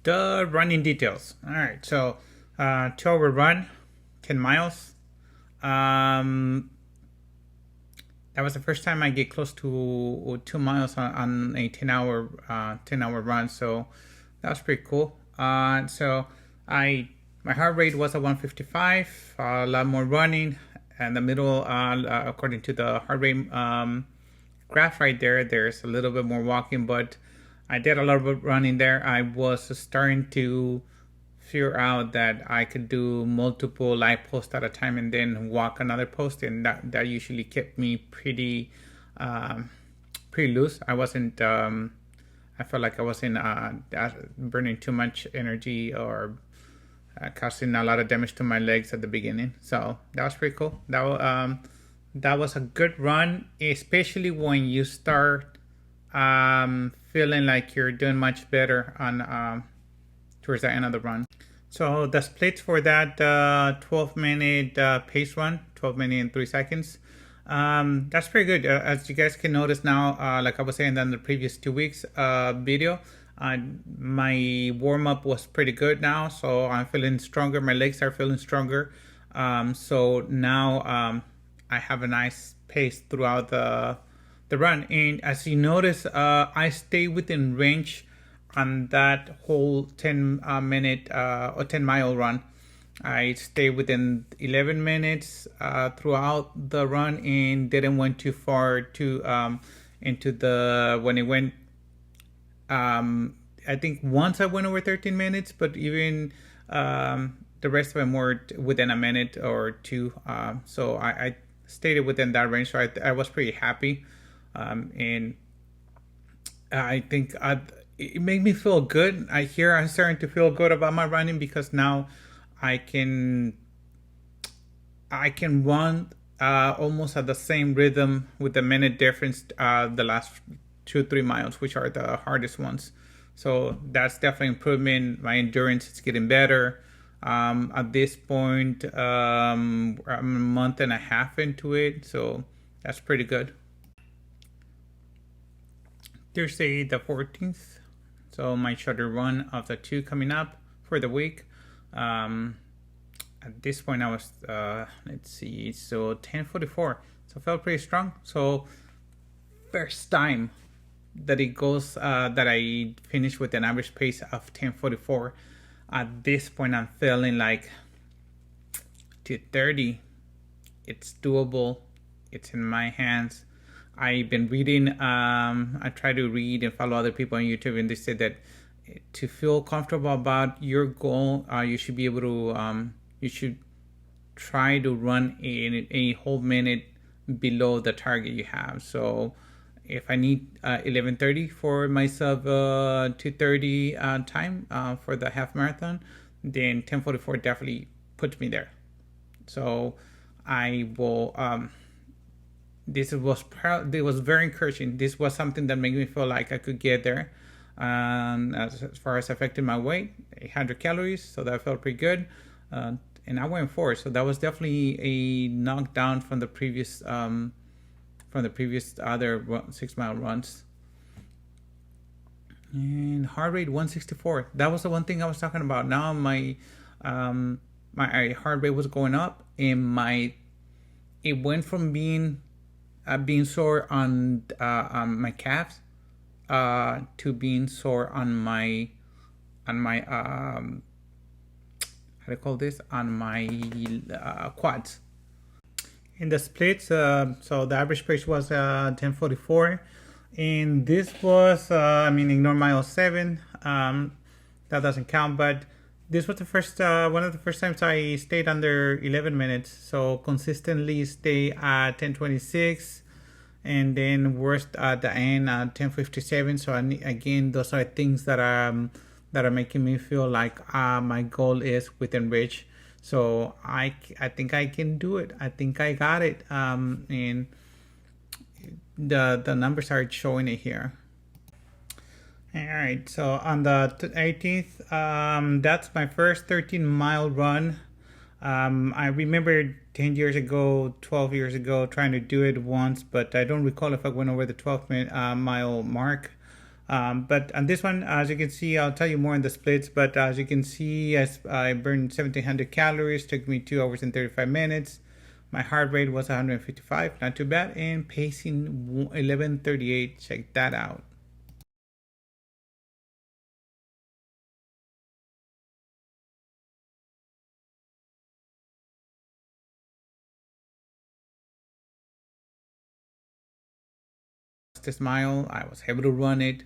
The running details. All right, so 2 hour run, 10 miles. Um, that was the first time I get close to 2 miles on a 10 hour run. So that was pretty cool. So my heart rate was at 155. A lot more running. And the middle, according to the heart rate graph right there, there's a little bit more walking, but I did a lot of running there. I was starting to figure out that I could do multiple live posts at a time and then walk another post, and that usually kept me um, pretty loose. I wasn't. I felt like I wasn't burning too much energy or causing a lot of damage to my legs at the beginning. So that was pretty cool. That was a good run, especially when you start feeling like you're doing much better on towards the end of the run. So the splits for that 12-minute pace run, 12 minutes and 3 seconds. That's pretty good. As you guys can notice now, like I was saying in the previous 2 weeks video, my warm up was pretty good now. So I'm feeling stronger. My legs are feeling stronger. So now I have a nice pace throughout the run. And as you notice, I stay within range on that whole 10 minute or 10 mile run. I stayed within 11 minutes throughout the run and didn't went too far to into the when it went. I think once I went over 13 minutes, but even the rest of them were within a minute or two. So I stayed within that range. So I was pretty happy, and I think it made me feel good. I'm starting to feel good about my running because now I can run almost at the same rhythm with a minute difference the last 2-3 miles, which are the hardest ones. So that's definitely improvement. My endurance is getting better. At this point, I'm a month and a half into it, so that's pretty good. Thursday the 14th. So my shorter run of the 2 coming up for the week. At this point I was let's see, so 10:44. So I felt pretty strong. So first time that it goes that I finished with an average pace of 10:44. At this point I'm feeling like 2:30. It's doable. It's in my hands. I've been reading, I try to read and follow other people on YouTube, and they said that to feel comfortable about your goal, you should be able to, you should try to run a whole minute below the target you have. So if I need 11:30 for myself, 2:30 time for the half marathon, then 10:44 definitely puts me there. So I will. This was very encouraging. This was something that made me feel like I could get there. As far as affecting my weight, 800 calories, so that felt pretty good. And I went for it, so that was definitely a knockdown from the previous other 6 mile runs. And heart rate 164. That was the one thing I was talking about. Now my heart rate was going up, and it went from being sore on my calves to being sore on my how do I call this, on my quads. In the splits, so the average pace was 10:44, and this was ignore mile 7, that doesn't count, but this was the first one of the first times I stayed under 11 minutes. So consistently stay at 10:26, and then worst at the end at 10:57. So again, those are things that are making me feel like my goal is within reach. So I think I can do it. I think I got it. And the numbers are showing it here. All right, so on the 18th, that's my first 13-mile run. I remember 10 years ago, 12 years ago, trying to do it once, but I don't recall if I went over the 12-mile mark. But on this one, as you can see, I'll tell you more in the splits. But as you can see, as I burned 1,700 calories, took me 2 hours and 35 minutes. My heart rate was 155, not too bad, and pacing 11:38. Check that out. This mile, I was able to run it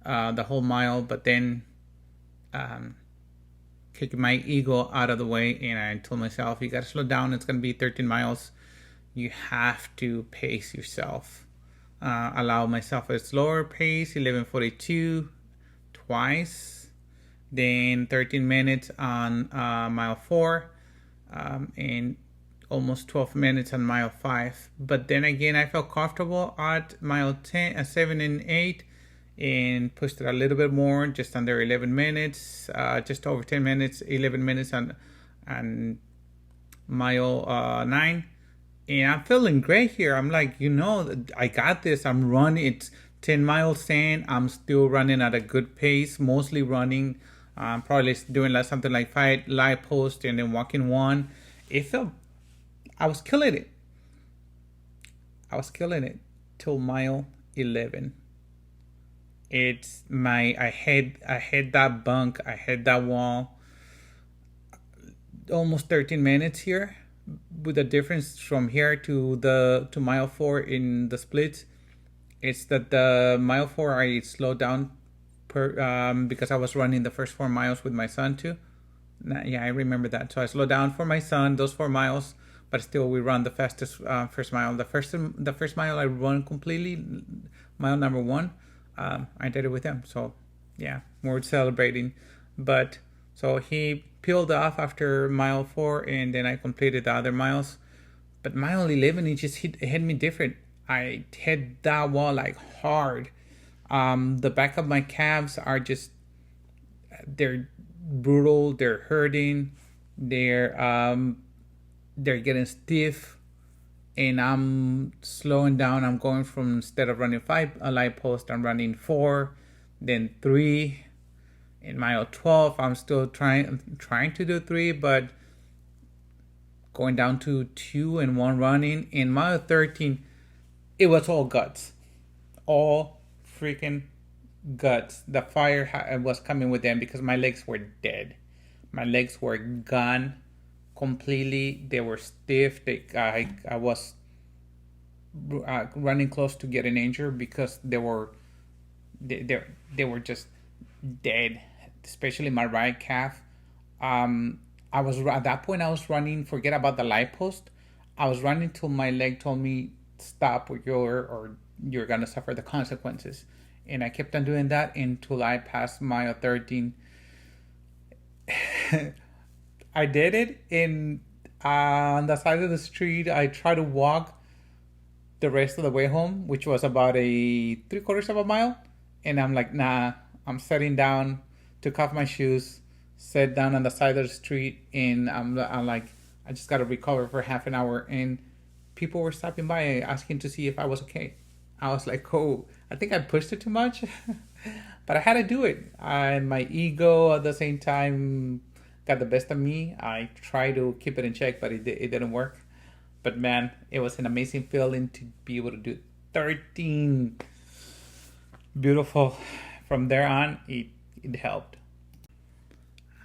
the whole mile, but then um, kicking my ego out of the way, and I told myself, you gotta slow down. It's gonna be 13 miles. You have to pace yourself. Allow myself a slower pace, 11:42 twice, then 13 minutes on mile 4, and almost 12 minutes on mile 5. But then again, I felt comfortable at mile 10, 7 and 8, and pushed it a little bit more, just under 11 minutes, just over 10 minutes, 11 minutes on mile 9. And I'm feeling great here. I'm like, I got this. I'm running. It's 10 miles in. I'm still running at a good pace, mostly running. Probably doing something like 5 live posts and then walking 1. It felt, I was killing it. I was killing it till mile 11. I hit that bunk. I hit that wall. Almost 13 minutes here. With the difference from here to mile 4 in the splits, it's that the mile 4 I slowed down because I was running the first 4 miles with my son too. Yeah, I remember that. So I slowed down for my son those 4 miles, but still we run the fastest first mile. The first mile I run completely, mile number 1. I did it with him. So yeah, we're celebrating. But so he peeled off after mile 4, and then I completed the other miles. But mile 11, it just hit me different. I hit that wall like hard. The back of my calves are just, they're brutal. They're hurting. They're getting stiff, and I'm slowing down. I'm going from, instead of running 5 a light post, I'm running 4, then 3. In mile 12, I'm still trying to do 3, but going down to 2 and 1 running. In mile 13, it was all guts, all freaking guts. The fire was coming with them because my legs were dead. My legs were gone completely. They were stiff. I was running close to getting injured because they were just dead, especially my right calf. I was at that point, I was running. Forget about the light post. I was running till my leg told me stop, or you're gonna suffer the consequences. And I kept on doing that until I passed mile 13. I did it on the side of the street. I tried to walk the rest of the way home, which was about a 3/4 of a mile, and I'm like, nah. I'm sitting down, took off my shoes, sat down on the side of the street, and I'm like, I just gotta recover for half an hour. And people were stopping by asking to see if I was okay. I was like, oh, I think I pushed it too much, but I had to do it. My ego at the same time got the best of me. I tried to keep it in check, but it didn't work. But man, it was an amazing feeling to be able to do 13. Beautiful. From there on, it helped.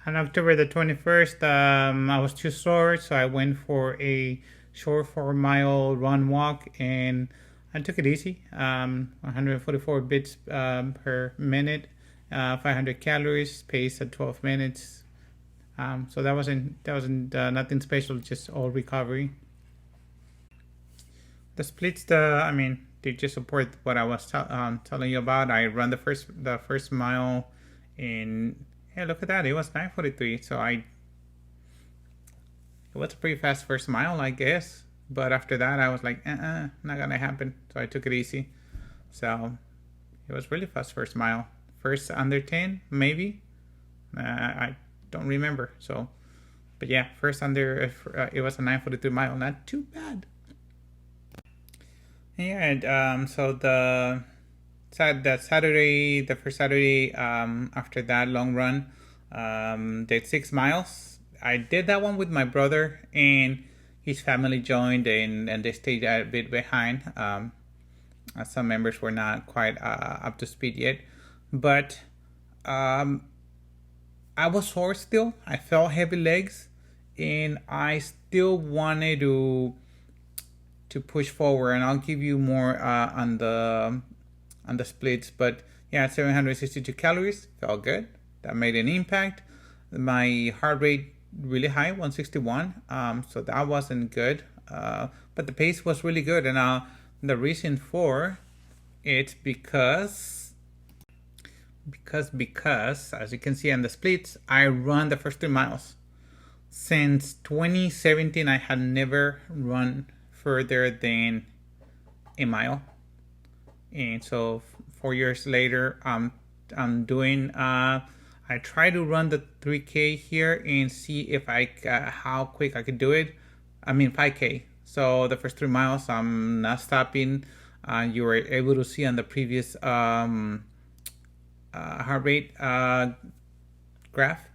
On October the 21st, I was too sore, so I went for a short 4-mile run walk, and I took it easy. 144 beats per minute, 500 calories, pace at 12 minutes. So that wasn't nothing special, just all recovery. The splits, they just support what I was telling you about. I run the first mile, and hey, look at that! It was 9:43. So it was a pretty fast first mile, I guess. But after that, I was like, not gonna happen. So I took it easy. So it was really fast first mile. First under 10, maybe. I don't remember. So, but yeah, first under. It was a 9:43 mile. Not too bad. Yeah, and so the the first Saturday after that long run, did 6 miles. I did that one with my brother, and his family joined, and they stayed a bit behind. Some members were not quite up to speed yet, but I was sore still. I felt heavy legs, and I still wanted to push forward. And I'll give you more on the splits. But yeah, 762 calories, felt good. That made an impact. My heart rate really high, 161. So that wasn't good. But the pace was really good, and the reason for it's because as you can see on the splits, I run the first 3 miles. Since 2017, I had never run further than a mile, and so 4 years later, I'm doing. I try to run the 3K here and see if how quick I could do it. I mean 5K. So the first 3 miles, I'm not stopping. You were able to see on the previous heart rate graph.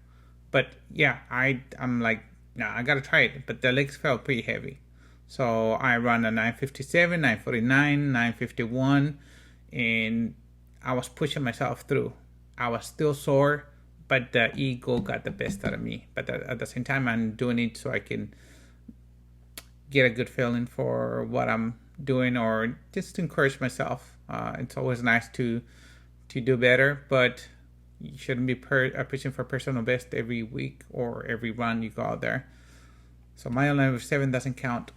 But yeah, I'm like, nah, I gotta try it. But the legs felt pretty heavy. So I run a 9:57, 9:49, 9:51, and I was pushing myself through. I was still sore, but the ego got the best out of me. But at the same time, I'm doing it so I can get a good feeling for what I'm doing, or just to encourage myself. It's always nice to do better, but you shouldn't be pushing for personal best every week or every run you go out there. So mile number 7 doesn't count.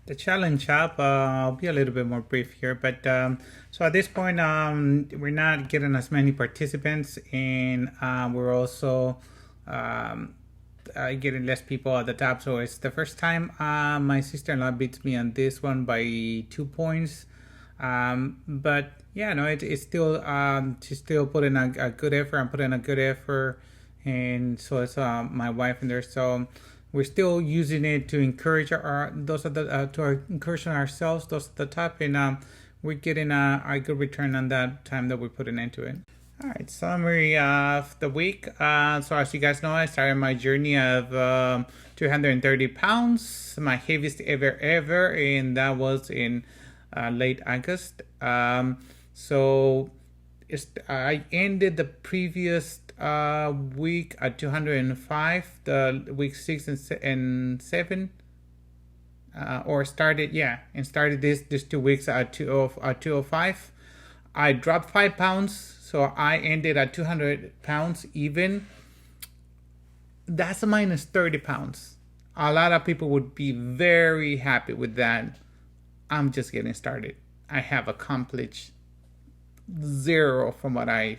The challenge app, I'll be a little bit more brief here, but so at this point, we're not getting as many participants, and we're also getting less people at the top. So it's the first time my sister-in-law beats me on this one by 2 points. But yeah, no, it's still she's still putting a good effort. I'm putting a good effort, and so it's my wife in there. So we're still using it to encourage encourage ourselves, those at the top, and we're getting a good return on that time that we're putting into it. All right, summary of the week. So as you guys know, I started my journey of 230 pounds, my heaviest ever, and that was in late August. So I ended the previous week at 205, the week 6 and 7, or started this 2 weeks at 205. I dropped 5 pounds, so I ended at 200 pounds even. That's a minus 30 pounds. A lot of people would be very happy with that. I'm just getting started. I have accomplished 0 from what I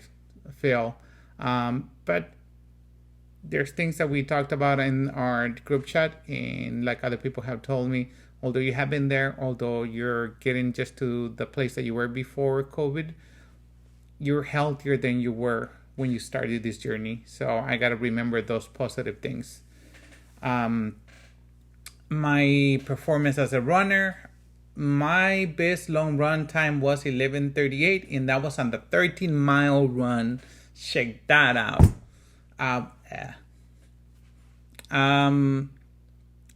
feel. But there's things that we talked about in our group chat, and like other people have told me, although you have been there, although you're getting just to the place that you were before COVID, you're healthier than you were when you started this journey. So I got to remember those positive things. My performance as a runner, my best long run time was 11:38, and that was on the 13-mile run. Check that out.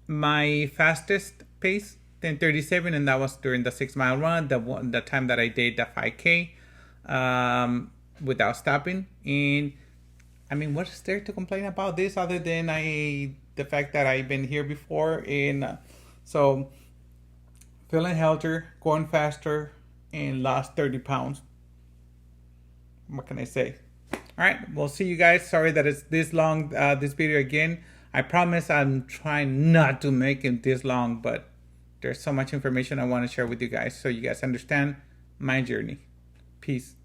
My fastest pace, 10:37, and that was during the 6-mile run, the time that I did the 5K without stopping. And I mean, what is there to complain about this other than the fact that I've been here before, and so feeling healthier, going faster, and lost 30 pounds. What can I say? All right, we'll see you guys. Sorry that it's this long, this video again. I promise I'm trying not to make it this long, but there's so much information I want to share with you guys so you guys understand my journey. Peace.